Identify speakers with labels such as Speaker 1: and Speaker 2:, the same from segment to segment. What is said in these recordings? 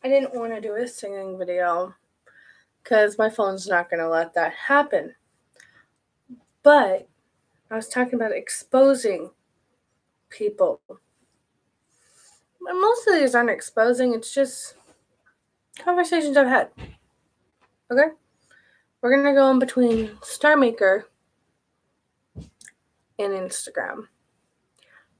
Speaker 1: I didn't want to do a singing video because my phone's not going to let that happen. But I was talking about exposing people. And most of these aren't exposing, it's just conversations I've had. Okay? We're going to go in between Star Maker and Instagram.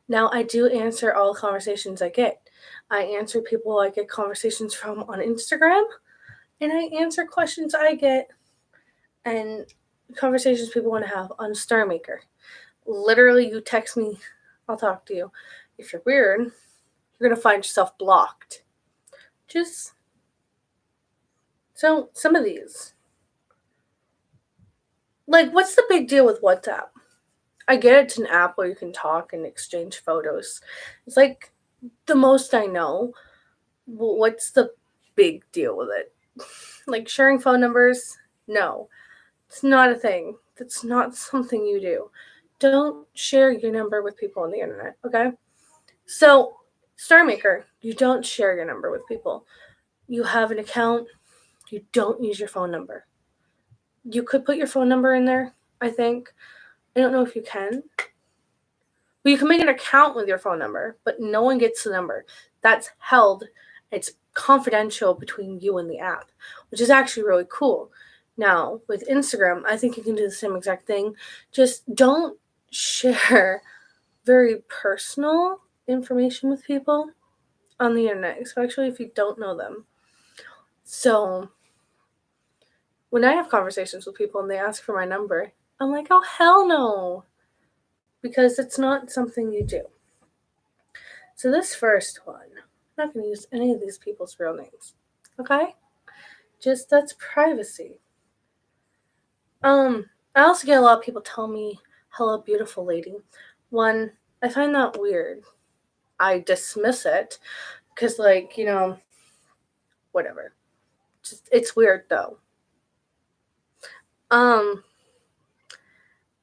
Speaker 1: Now, I do answer all conversations I get. I answer people I get conversations from on Instagram, and I answer questions I get and conversations people want to have on Star Maker. Literally, you text me, I'll talk to you. If you're weird, you're going to find yourself blocked. So some of these. Like, what's the big deal with WhatsApp? I get it's an app where you can talk and exchange photos. It's like the most I know. What's the big deal with it? Like sharing phone numbers? No, it's not a thing. That's not something you do. Don't share your number with people on the internet, okay? So, Star Maker, you don't share your number with people. You have an account, you don't use your phone number. You could put your phone number in there, I think. I don't know if you can. But you can make an account with your phone number, but no one gets the number. That's held. It's confidential between you and the app, which is actually really cool. Now, with Instagram, I think you can do the same exact thing. Just don't share very personal information with people on the internet, especially if you don't know them. So, when I have conversations with people and they ask for my number, I'm like, oh, hell no. Because it's not something you do. So, this first one, I'm not going to use any of these people's real names. Okay? Just that's privacy. I also get a lot of people tell me, hello, beautiful lady. One, I find that weird. I dismiss it because, like, whatever. Just, it's weird though.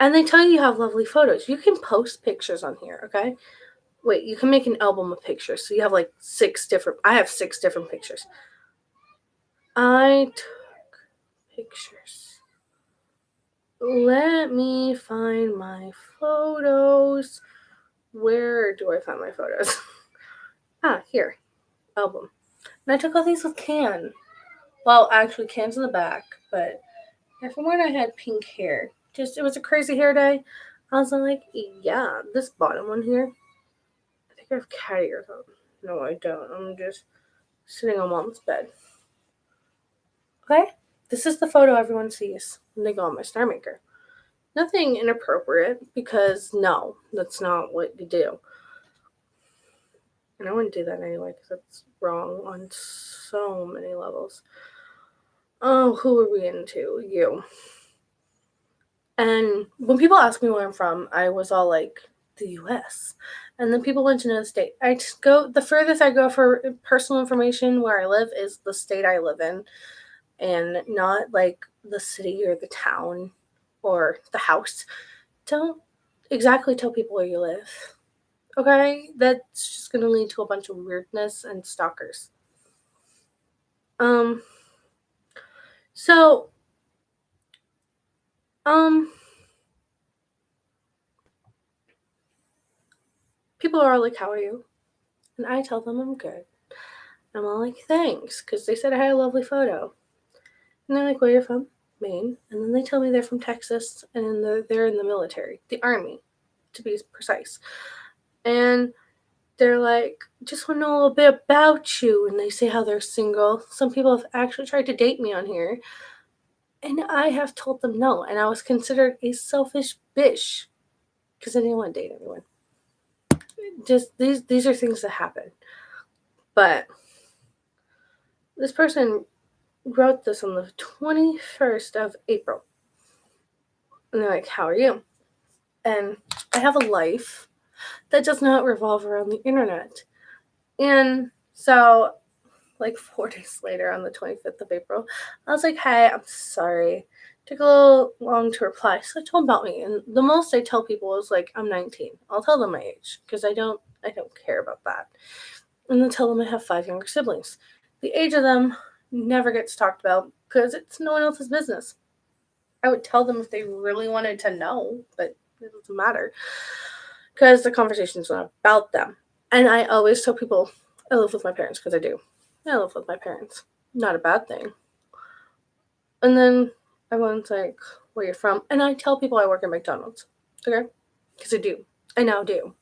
Speaker 1: And they tell you have lovely photos. You can post pictures on here, okay? Wait, you can make an album of pictures. So you have like I have 6 different pictures. I took pictures. Let me find my photos. Where do I find my photos? Here. Album. And I took all these with Can. Well, actually, Can's in the back, but from when I had pink hair. It was a crazy hair day. I was like, yeah, this bottom one here. I think I have cat ears on. No, I don't. I'm just sitting on mom's bed. Okay? This is the photo everyone sees when they go on my Star Maker. Nothing inappropriate because no, that's not what you do. And I wouldn't do that anyway because that's wrong on so many levels. Oh, who are we into? You. And when people ask me where I'm from, I was all like, the US. And then people want to know the state. The furthest I go for personal information where I live is the state I live in, and not like the city or the town or the house. Don't exactly tell people where you live. Okay? That's just going to lead to a bunch of weirdness and stalkers. So, people are all like, how are you? And I tell them I'm good. I'm all like, thanks, because they said I had a lovely photo. And they're like, where are you from? Maine. And then they tell me they're from Texas, and they're in the military, the Army, to be precise. And they're like, just want to know a little bit about you. And they say how they're single. Some people have actually tried to date me on here. And I have told them no. And I was considered a selfish bitch because I didn't want to date anyone. Just these are things that happen. But this person wrote this on the 21st of April. And they're like, how are you? And I have a life that does not revolve around the internet. And so, like 4 days later, on the 25th of April, I was like, hey, I'm sorry. Took a little long to reply. So I told them about me. And the most I tell people is like, I'm 19. I'll tell them my age because I don't care about that. And then tell them I have 5 younger siblings. The age of them never gets talked about because it's no one else's business. I would tell them if they really wanted to know, but it doesn't matter because the conversation's not about them. And I always tell people I live with my parents because I do. I live with my parents. Not a bad thing. And then everyone's like, where you're from? And I tell people I work at McDonald's. Okay? Because I do. I now do.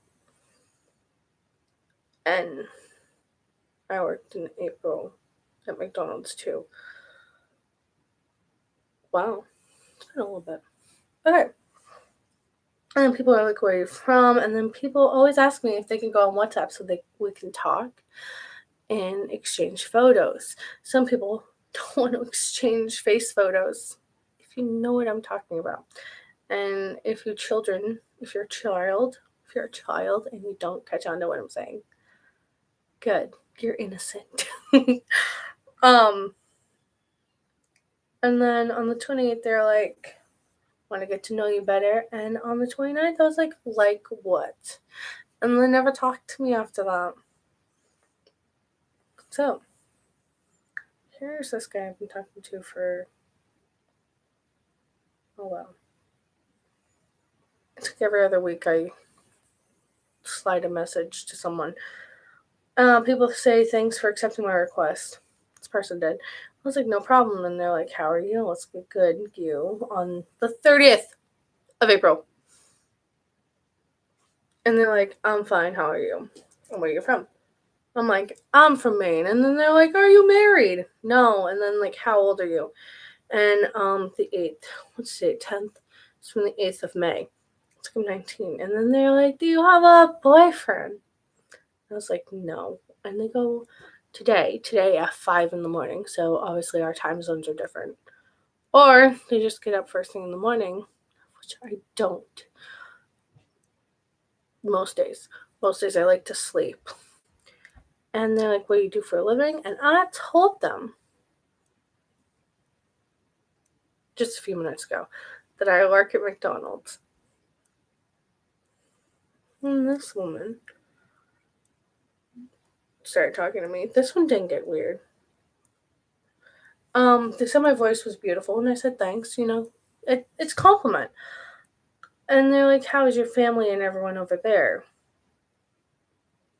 Speaker 1: And I worked in April at McDonald's too. Wow. It's been a little bit. Okay. And then people are like, where are you from? And then people always ask me if they can go on WhatsApp so we can talk and exchange photos. Some people don't want to exchange face photos, if you know what I'm talking about. And if you're a child and you don't catch on to what I'm saying, good, you're innocent. And then on the 28th, they're like, want to get to know you better. And on the 29th, I was like what? And they never talked to me after that. So, here's this guy I've been talking to for, oh well. It's like every other week I slide a message to someone. People say thanks for accepting my request. This person did. I was like, no problem. And they're like, how are you? Let's get good. You on the 30th of April. And they're like, I'm fine. How are you? And where are you from? I'm like, I'm from Maine. And then they're like, are you married? No. And then like, how old are you? And the 8th, what's the date? 10th. It's from the 8th of May. It's like I'm 19. And then they're like, do you have a boyfriend? I was like, no. And they go, today at 5 in the morning. So obviously our time zones are different. Or they just get up first thing in the morning, which I don't. Most days I like to sleep. And they're like, what do you do for a living? And I told them just a few minutes ago that I work at McDonald's. And this woman started talking to me. This one didn't get weird. They said my voice was beautiful, and I said thanks. It's a compliment. And they're like, how is your family and everyone over there?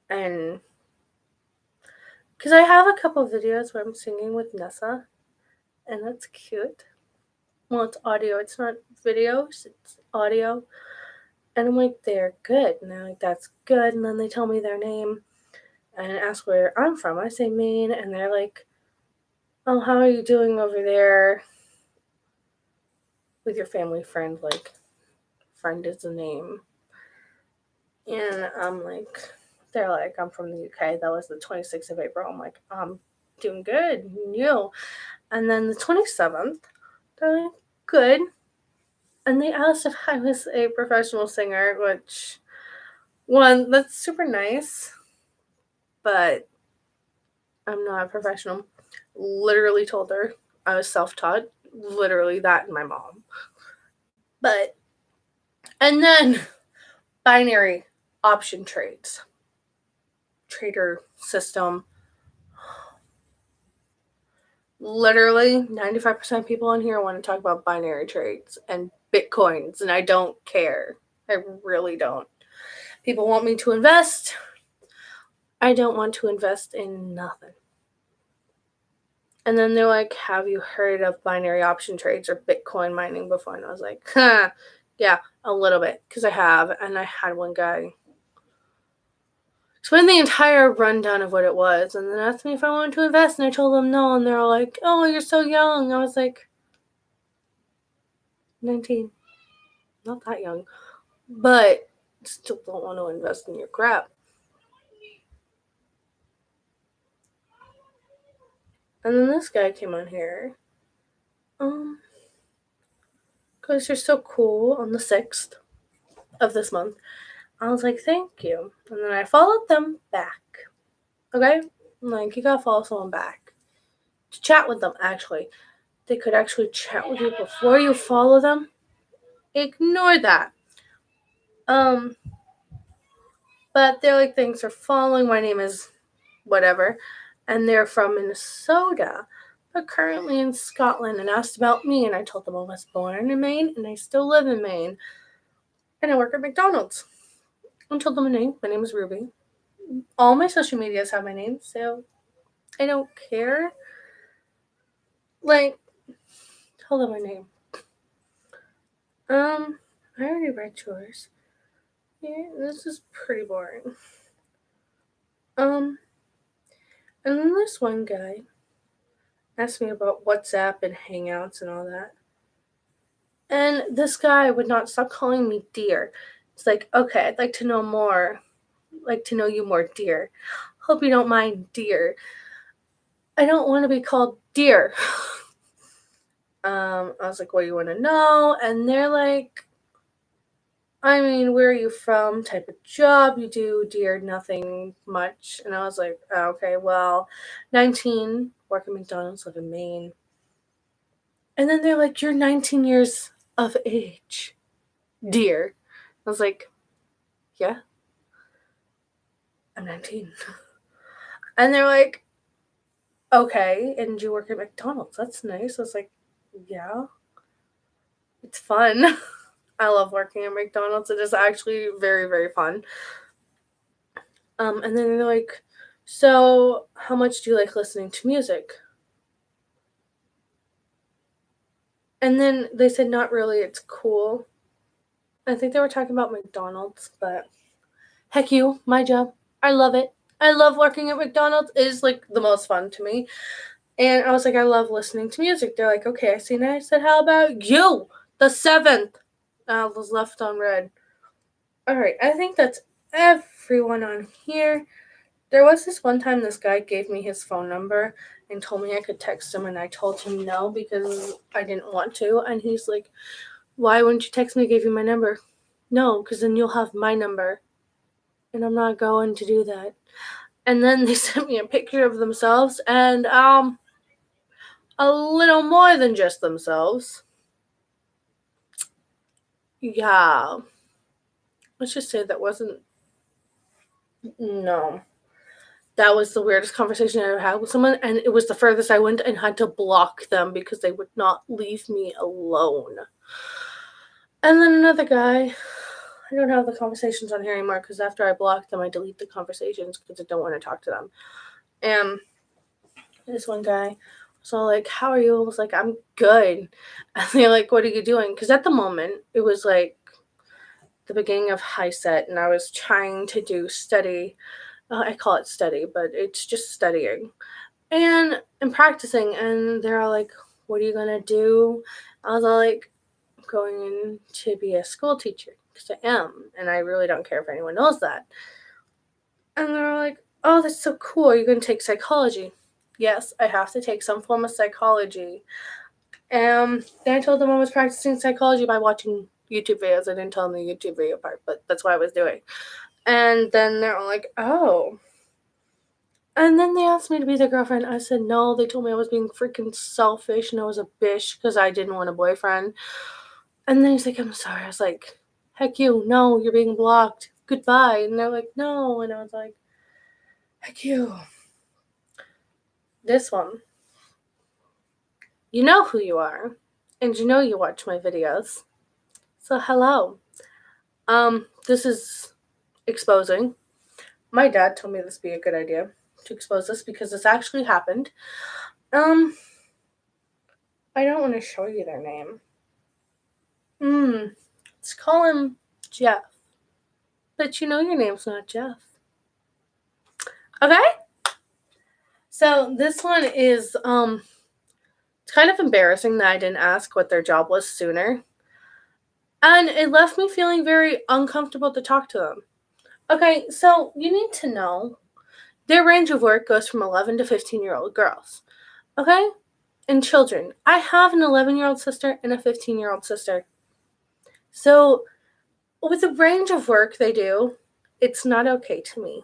Speaker 1: And because I have a couple of videos where I'm singing with Nessa, and that's cute. Well, it's audio. It's not videos. It's audio. And I'm like, they're good. And they're like, that's good. And then they tell me their name and ask where I'm from. I say Maine. And they're like, oh, how are you doing over there with your family friend? Like, friend is the name. And I'm like, they're like, I'm from the UK. That was the 26th of April. I'm like, I'm doing good. And you? And then the 27th, they're like, good. And they asked if I was a professional singer, which, one, that's super nice, but I'm not a professional. Literally told her I was self-taught. Literally that and my mom. But, and then binary option trades. Trader system. Literally 95% of people on here want to talk about binary trades and Bitcoins, and I don't care. I really don't. People want me to invest. I don't want to invest in nothing. And then they're like, have you heard of binary option trades or Bitcoin mining before? And I was like, yeah, a little bit, because I have. And I had one guy explain the entire rundown of what it was, and then asked me if I wanted to invest, and I told them no, and they're all like, oh, you're so young. I was like, 19. Not that young. But still don't want to invest in your crap. And then this guy came on here. Because you're so cool on the 6th of this month. I was like, thank you. And then I followed them back. Okay? Like, you gotta follow someone back. To chat with them, actually. They could actually chat with you before you follow them. Ignore that. But they're like, thanks for following. My name is whatever. and they're from Minnesota, but currently in Scotland, and asked about me, and I told them I was born in Maine, and I still live in Maine, and I work at McDonald's. I told them my name. My name is Ruby. All my social medias have my name, so I don't care. Like, tell them my name. I already read yours. Yeah, this is pretty boring. And then this one guy asked me about WhatsApp and Hangouts and all that. And this guy would not stop calling me dear. It's like, okay, I'd like to know more. Like to know you more, dear. Hope you don't mind, dear. I don't want to be called dear. I was like, what do you want to know? And they're like, I mean, where are you from? Type of job you do, dear, nothing much. And I was like, okay, well, 19, work at McDonald's, live in Maine. And then they're like, you're 19 years of age, dear. I was like, yeah, I'm 19. And they're like, okay, and you work at McDonald's. That's nice. I was like, yeah, it's fun. I love working at McDonald's. It is actually very, very fun. And then they're like, so how much do you like listening to music? And then they said, not really, it's cool. I think they were talking about McDonald's, but heck you, my job. I love it. I love working at McDonald's. It is like the most fun to me. And I was like, I love listening to music. They're like, okay, I see. And I said, how about you? The seventh. Was left on red. Alright, I think that's everyone on here. There was this one time this guy gave me his phone number and told me I could text him, and I told him no because I didn't want to. And he's like, why wouldn't you text me? I gave you my number. No, because then you'll have my number. And I'm not going to do that. And then they sent me a picture of themselves, and a little more than just themselves. Yeah. Let's just say that wasn't. No. That was the weirdest conversation I ever had with someone, and it was the furthest I went and had to block them because they would not leave me alone. And then another guy, I don't have the conversations on here anymore because after I block them, I delete the conversations because I don't want to talk to them. And this one guy was all like, how are you? I was like, I'm good. And they're like, what are you doing? Because at the moment, it was like the beginning of high set, and I was trying to do study. I call it study, but it's just studying. And I'm practicing, and they're all like, what are you going to do? I was all like, I'm going in to be a school teacher, because I am, and I really don't care if anyone knows that. And they're all like, oh, that's so cool. Are you going to take psychology? Yes, I have to take some form of psychology. Then I told them I was practicing psychology by watching YouTube videos. I didn't tell them the YouTube video part, but that's what I was doing. And then they're all like, oh. And then they asked me to be their girlfriend. I said no. They told me I was being freaking selfish and I was a bitch because I didn't want a boyfriend. And then he's like, I'm sorry. I was like, heck you. No, you're being blocked. Goodbye. And they're like, no. And I was like, heck you. This one. You know who you are. And you know you watch my videos. So hello. This is exposing. My dad told me this would be a good idea to expose this because this actually happened. I don't want to show you their name. Let's call him Jeff. But you know your name's not Jeff. Okay? So this one is, it's kind of embarrassing that I didn't ask what their job was sooner. And it left me feeling very uncomfortable to talk to them. Okay, so you need to know their range of work goes from 11 to 15-year-old girls. Okay? And children. I have an 11-year-old sister and a 15-year-old sister. So with the range of work they do, it's not okay to me.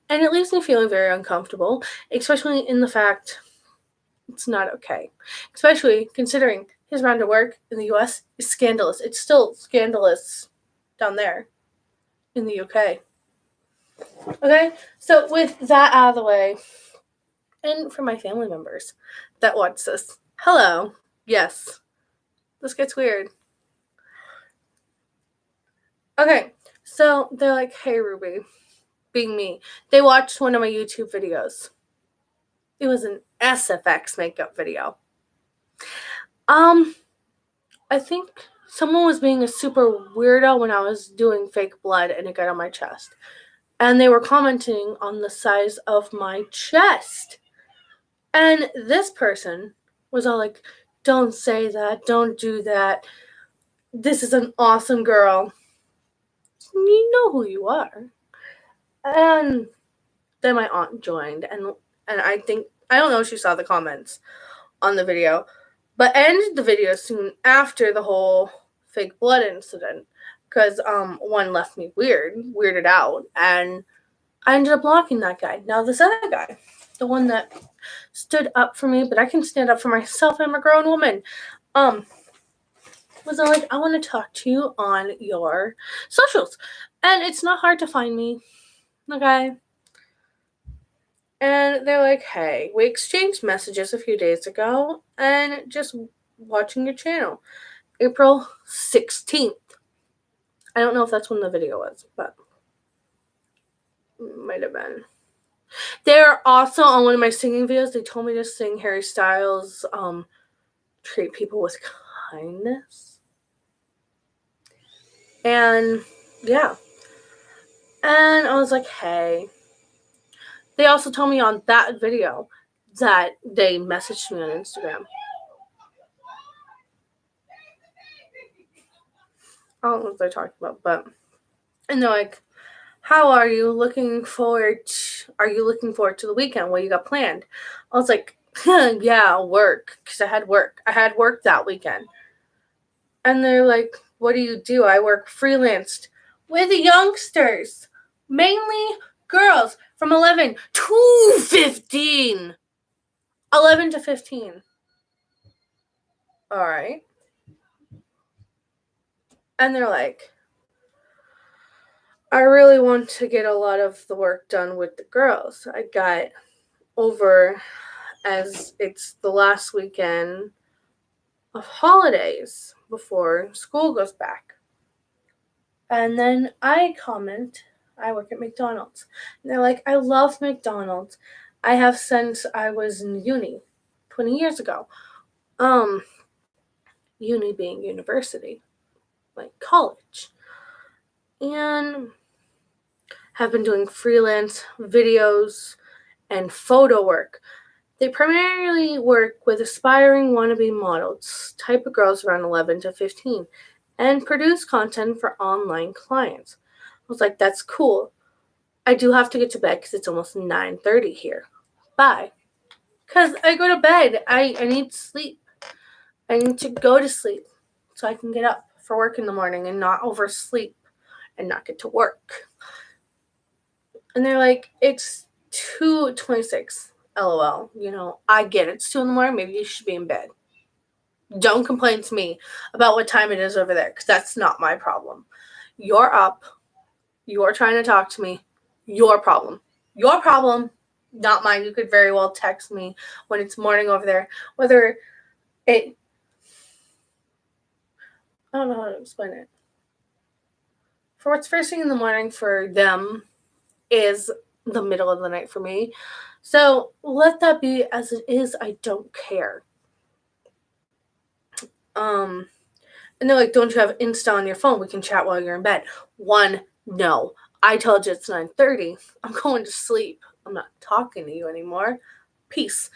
Speaker 1: And it leaves me feeling very uncomfortable, especially in the fact it's not okay. Especially considering his round of work in the US is scandalous. It's still scandalous down there in the UK. Okay, so with that out of the way, And for my family members that watch this, hello. Yes, this gets weird. Okay, so they're like, hey, Ruby, being me. They watched one of my YouTube videos. It was an SFX makeup video. I think someone was being a super weirdo when I was doing fake blood and it got on my chest. And they were commenting on the size of my chest. And this person was all like, don't say that, don't do that. This is an awesome girl. You know who you are. And then my aunt joined, and I think, I don't know if she saw the comments on the video, but ended the video soon after the whole fake blood incident, because one left me weirded out, and I ended up blocking that guy. Now this other guy, the one that stood up for me, but I can stand up for myself, I'm a grown woman, was like, I want to talk to you on your socials, and it's not hard to find me, okay? And they're like, hey, we exchanged messages a few days ago and just watching your channel. April 16th. I don't know if that's when the video was, but might have been. They're also on one of my singing videos. They told me to sing Harry Styles, treat people with kindness. And yeah. And I was like, hey. They also told me on that video that they messaged me on Instagram. I don't know what they're talking about, but, and they're like, how are you looking forward to the weekend? What you got planned? I was like, yeah, work, because I had work that weekend. And they're like, what do you do? I work freelanced with youngsters, mainly girls from 11 to 15. 11 to 15. All right. And they're like, I really want to get a lot of the work done with the girls. I got over, as it's the last weekend of holidays before school goes back. And then I comment, I work at McDonald's. And they're like, I love McDonald's. I have since I was in uni 20 years ago. Uni being university, like college. And have been doing freelance videos and photo work. They primarily work with aspiring wannabe models, type of girls around 11 to 15, and produce content for online clients. I was like, that's cool. I do have to get to bed because it's almost 9:30 here. Bye. Because I go to bed. I need sleep. I need to go to sleep so I can get up for work in the morning and not oversleep and not get to work. And they're like, it's 2:26. LOL. You know, I get it. It's 2 in the morning. Maybe you should be in bed. Don't complain to me about what time it is over there, because that's not my problem. You're up. You're trying to talk to me. Your problem. Your problem, not mine. You could very well text me when it's morning over there. Whether it... I don't know how to explain it. For what's first thing in the morning for them is the middle of the night for me. So let that be as it is. I don't care. And they're like, don't you have Insta on your phone? We can chat while you're in bed. One, no. I told you it's 9:30. I'm going to sleep. I'm not talking to you anymore. Peace.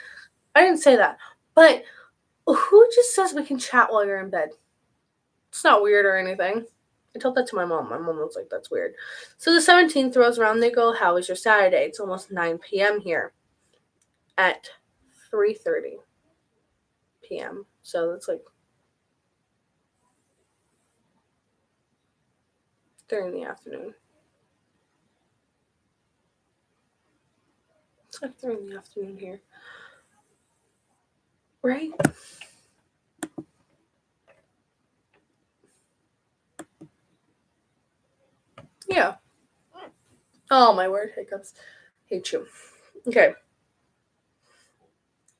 Speaker 1: I didn't say that. But who just says we can chat while you're in bed? It's not weird or anything. I told that to my mom. My mom was like, that's weird. So the 17th rolls around. They go, how was your Saturday? It's almost 9 p.m. here at 3:30 p.m. So it's like 3 in the afternoon. It's like 3 in the afternoon here. Right? Yeah. Oh, my word, hiccups. Hate you. Okay.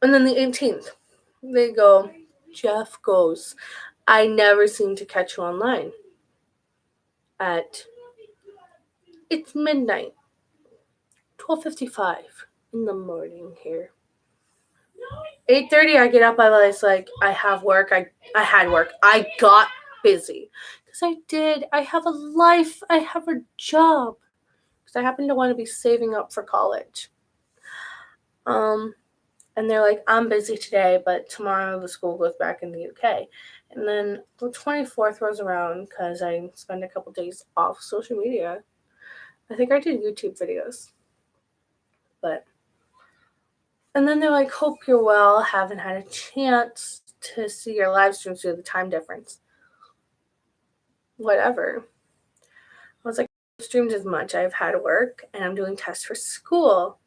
Speaker 1: And then the 18th, they go, Jeff goes, I never seem to catch you online. It's midnight, 12:55 in the morning here. 8:30, I get up. I was like, I have work. I had work. I got busy because I did. I have a life. I have a job because I happen to want to be saving up for college. And they're like, I'm busy today, but tomorrow the school goes back in the UK. And then the 24th rolls around because I spend a couple days off social media. I think I did YouTube videos. And then they're like, hope you're well. Haven't had a chance to see your live streams due to the time difference. Whatever. I was like, I streamed as much. I've had work and I'm doing tests for school.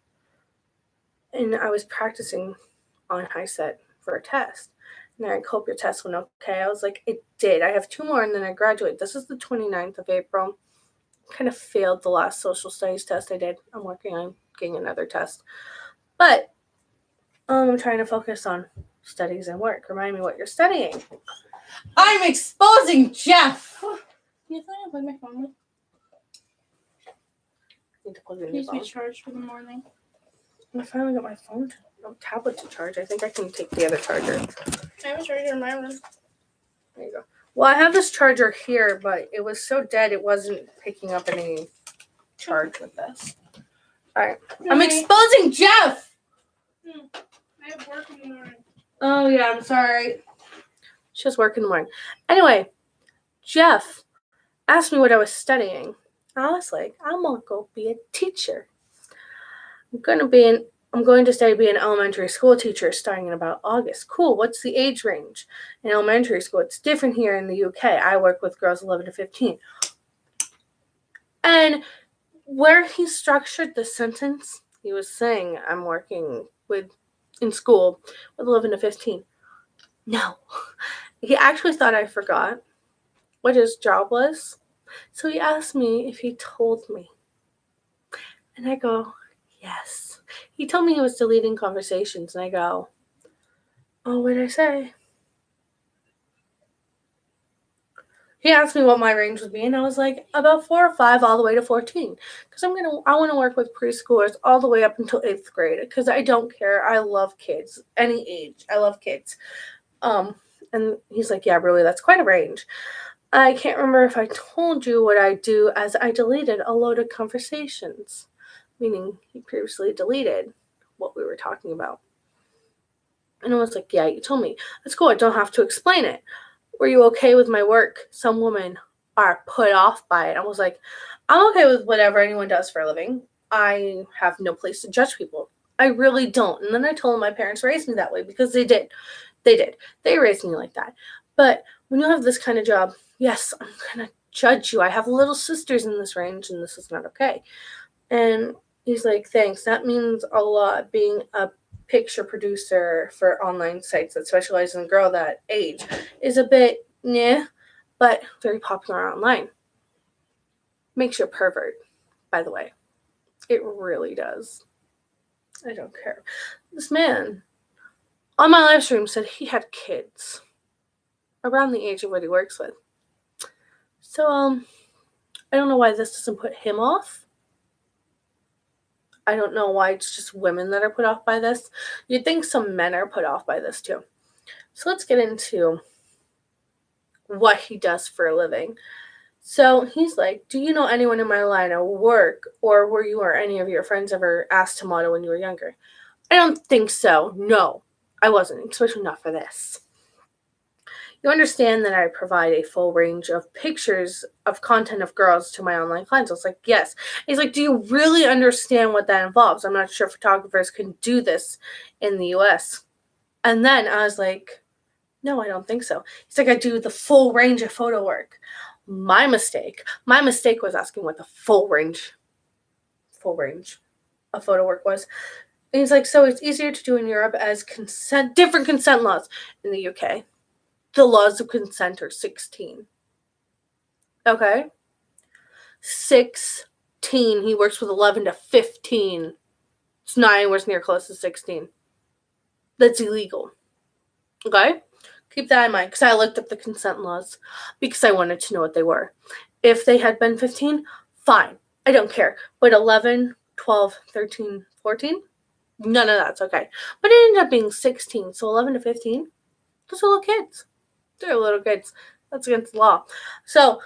Speaker 1: And I was practicing on HiSet for a test. And they're like, hope your test went okay. I was like, it did. I have 2 more and then I graduate. This is the 29th of April. Kind of failed the last social studies test I did. I'm working on getting another test. But I'm trying to focus on studies and work. Remind me what you're studying.
Speaker 2: I'm exposing Jeff. You think I plug my phone with?
Speaker 1: Need to plug in
Speaker 2: It
Speaker 1: your
Speaker 2: needs to be
Speaker 1: phone.
Speaker 2: charged for the morning.
Speaker 1: I finally got my tablet to charge. I think I can take the other charger.
Speaker 2: I have a charger in my room.
Speaker 1: There you go. Well, I have this charger here, but it was so dead it wasn't picking up any charge with this. All right. I'm exposing Jeff!
Speaker 2: I have work in the morning.
Speaker 1: Oh, yeah, I'm sorry. She has work in the morning. Anyway, Jeff asked me what I was studying. I was like, I'm going to go be a teacher. I'm going to study be an elementary school teacher starting in about August. Cool. What's the age range in elementary school? It's different here in the UK. I work with girls 11 to 15. And where he structured the sentence, he was saying, I'm working in school with 11 to 15. No. He actually thought I forgot what his job was. So he asked me if he told me. And I go, yes. He told me he was deleting conversations. And I go, oh, what did I say? He asked me what my range would be. And I was like, about 4 or 5 all the way to 14. Because I want to work with preschoolers all the way up until 8th grade. Because I don't care. I love kids. Any age. I love kids. And he's like, yeah, really, that's quite a range. I can't remember if I told you what I do as I deleted a load of conversations. Meaning he previously deleted what we were talking about. And I was like, yeah, you told me. That's cool. I don't have to explain it. Were you okay with my work? Some women are put off by it. I was like, I'm okay with whatever anyone does for a living. I have no place to judge people. I really don't. And then I told them my parents raised me that way because they did. They raised me like that. But when you have this kind of job, yes, I'm going to judge you. I have little sisters in this range, and this is not okay. And he's like, thanks. That means a lot. Being a picture producer for online sites that specialize in a girl that age is a bit, but very popular online. Makes you a pervert, by the way. It really does. I don't care. This man on my live stream said he had kids around the age of what he works with. So, I don't know why this doesn't put him off. I don't know why it's just women that are put off by this. You'd think some men are put off by this too. So let's get into what he does for a living. So he's like, do you know anyone in my line of work, or were you or any of your friends ever asked to model when you were younger? I don't think so. No, I wasn't, especially not for this. You understand that I provide a full range of pictures of content of girls to my online clients. I was like, yes. He's like, do you really understand what that involves? I'm not sure photographers can do this in the US. And then I was like, no, I don't think so. He's like, I do the full range of photo work. My mistake was asking what the full range of photo work was. And he's like, so it's easier to do in Europe as different consent laws. In the UK, the laws of consent are 16. Okay? 16. He works with 11 to 15. It's not anywhere near close to 16. That's illegal. Okay? Keep that in mind, because I looked up the consent laws because I wanted to know what they were. If they had been 15, fine. I don't care. But 11, 12, 13, 14, none of that's okay. But it ended up being 16, so 11 to 15, those are little kids. They're little kids. That's against the law. So,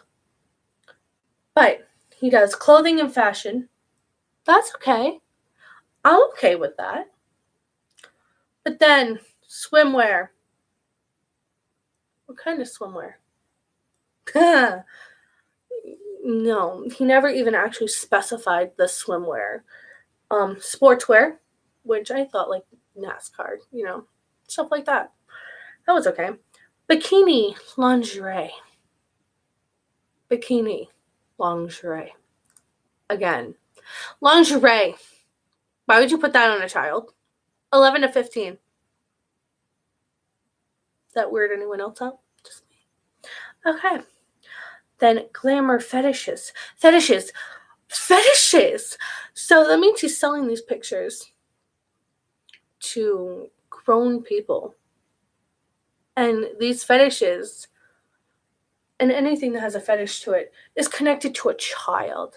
Speaker 1: but he does clothing and fashion. That's okay. I'm okay with that. But then, swimwear. What kind of swimwear? No, he never even actually specified the swimwear. Sportswear, which I thought like NASCAR, stuff like that. That was okay. Bikini lingerie. Bikini lingerie. Again, lingerie. Why would you put that on a child? 11 to 15. Is that weird anyone else out? Just me. Okay. Then glamour fetishes. Fetishes. So that means he's selling these pictures to grown people. And these fetishes, and anything that has a fetish to it, is connected to a child.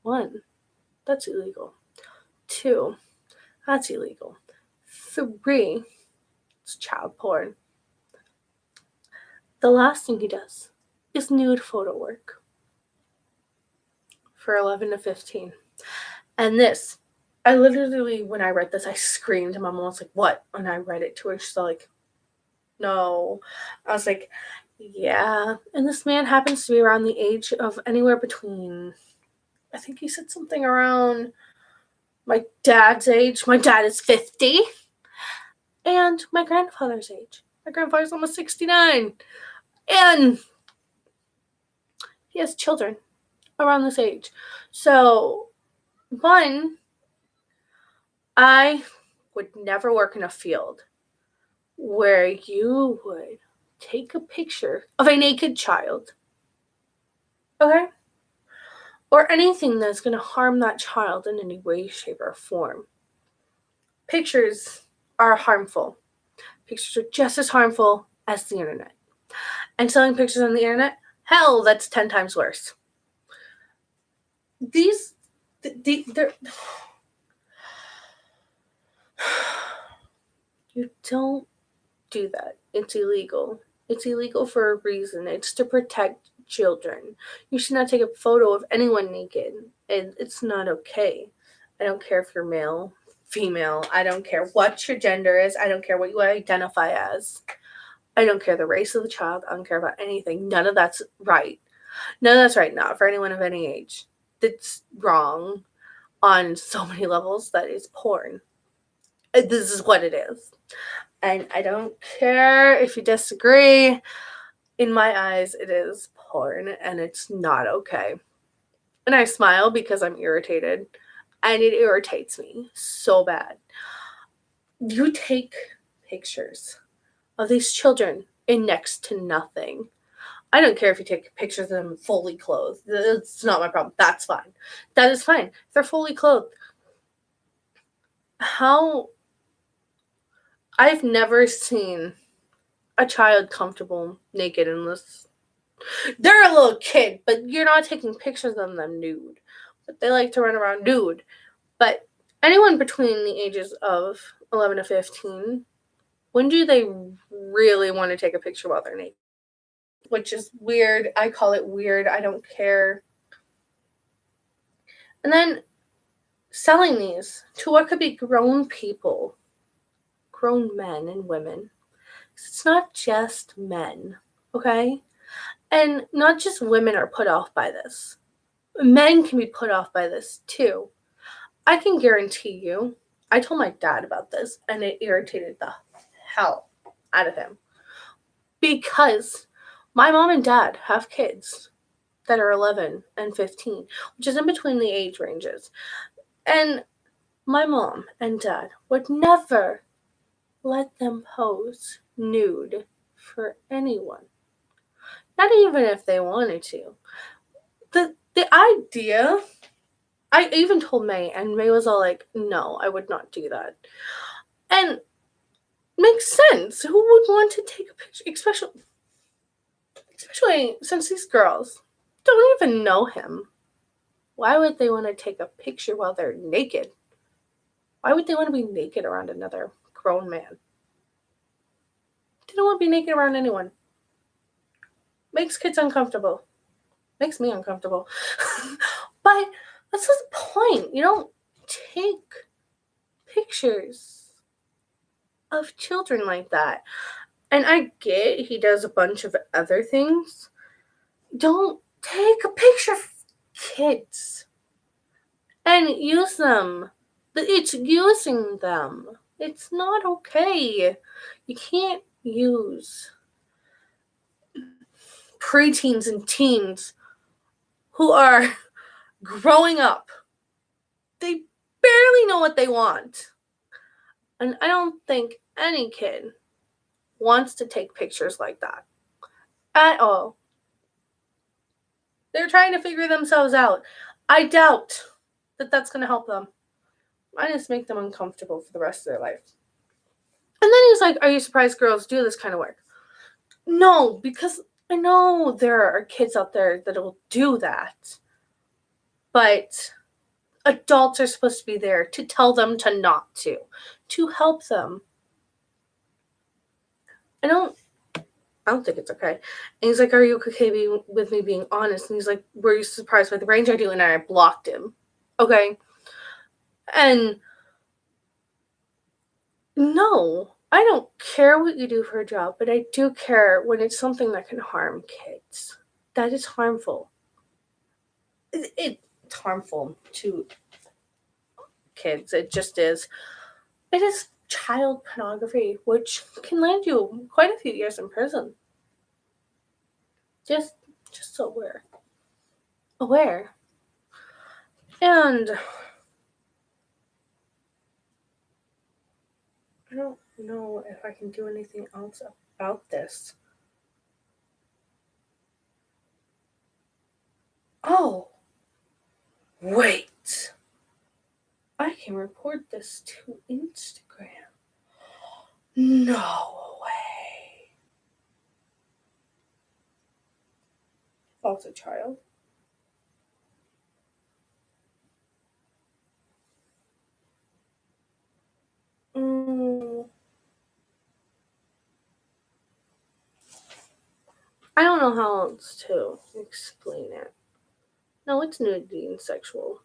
Speaker 1: 1, that's illegal. 2, that's illegal. 3, it's child porn. The last thing he does is nude photo work for 11 to 15. And this, I literally, when I read this, I screamed. My mom was like, what? And I read it to her. She's like, no. I was like, yeah. And this man happens to be around the age of anywhere between, I think he said something around my dad's age. My dad is 50. And my grandfather's age. My grandfather's almost 69. And he has children around this age. So, 1, I would never work in a field where you would take a picture of a naked child, okay? Or anything that's going to harm that child in any way, shape, or form. Pictures are harmful. Pictures are just as harmful as the internet. And selling pictures on the internet, hell, that's 10 times worse. They're you don't do that. It's illegal. It's illegal for a reason. It's to protect children. You should not take a photo of anyone naked. It's not okay. I don't care if you're male, female. I don't care what your gender is. I don't care what you identify as. I don't care the race of the child. I don't care about anything. None of that's right. None of that's right. Not for anyone of any age. It's wrong on so many levels. That is porn. This is what it is. And I don't care if you disagree. In my eyes, it is porn, and it's not okay. And I smile because I'm irritated, and it irritates me so bad. You take pictures of these children in next to nothing. I don't care if you take pictures of them fully clothed. It's not my problem. That's fine. That is fine. If they're fully clothed. I've never seen a child comfortable naked unless they're a little kid, but you're not taking pictures of them nude. But they like to run around nude. But anyone between the ages of 11 to 15, when do they really want to take a picture while they're naked? Which is weird. I call it weird. I don't care. And then selling these to what could be grown people, grown men and women. It's not just men, okay? And not just women are put off by this. Men can be put off by this too. I can guarantee you, I told my dad about this and it irritated the hell out of him. Because my mom and dad have kids that are 11 and 15, which is in between the age ranges. And my mom and dad would never let them pose nude for anyone. Not even if they wanted to. The idea, I even told May, and May was all like, no, I would not do that. And makes sense. Who would want to take a picture, especially since these girls don't even know him? Why would they want to take a picture while they're naked? Why would they want to be naked around another grown man? They don't want to be naked around anyone. Makes kids uncomfortable. Makes me uncomfortable. But that's not the point. You don't take pictures of children like that. And I get he does a bunch of other things. Don't take a picture of kids and use them. It's using them. It's not okay. You can't use preteens and teens who are growing up. They barely know what they want. And I don't think any kid wants to take pictures like that at all. They're trying to figure themselves out. I doubt that that's going to help them. I just make them uncomfortable for the rest of their life. And then he's like, are you surprised girls do this kind of work? No, because I know there are kids out there that will do that. But adults are supposed to be there to tell them to not to help them. I don't think it's okay. And he's like, are you okay with me being honest? And he's like, were you surprised by the range I do? And I blocked him. Okay. And no, I don't care what you do for a job, but I do care when it's something that can harm kids. That is harmful. It's harmful to kids. It just is. It is child pornography, which can land you quite a few years in prison. Just so we're aware. And I don't know if I can do anything else about this. Oh, wait. I can report this to Instagram. No way. False a child. I don't know how else to explain it. No, it's nudity and sexual.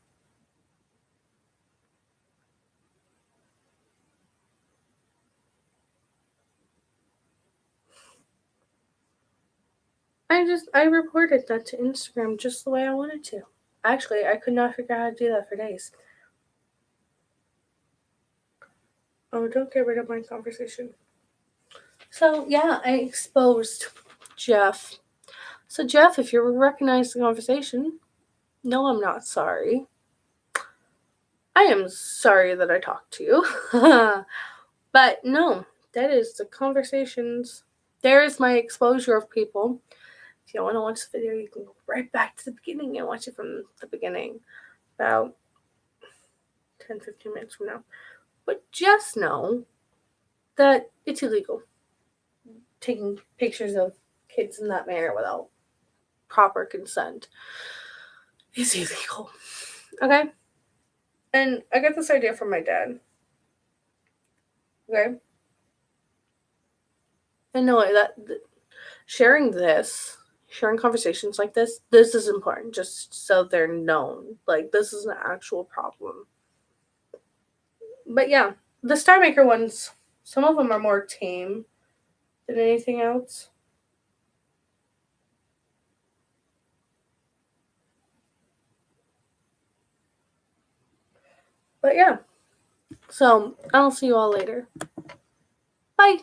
Speaker 1: I reported that to Instagram just the way I wanted to. Actually, I could not figure out how to do that for days. Oh, don't get rid of my conversation. So, yeah, I exposed Jeff. So, Jeff, if you recognize the conversation, no, I'm not sorry. I am sorry that I talked to you. But no, that is the conversations. There is my exposure of people. If you want to watch the video, you can go right back to the beginning and watch it from the beginning. About 10-15 minutes from now. But just know that it's illegal. Taking pictures of kids in that manner without proper consent is illegal. Okay? And I got this idea from my dad. Okay? And no, that sharing conversations like this is important, just so they're known. Like, this is an actual problem. But yeah, the Star Maker ones, some of them are more tame than anything else. But yeah, so I'll see you all later. Bye.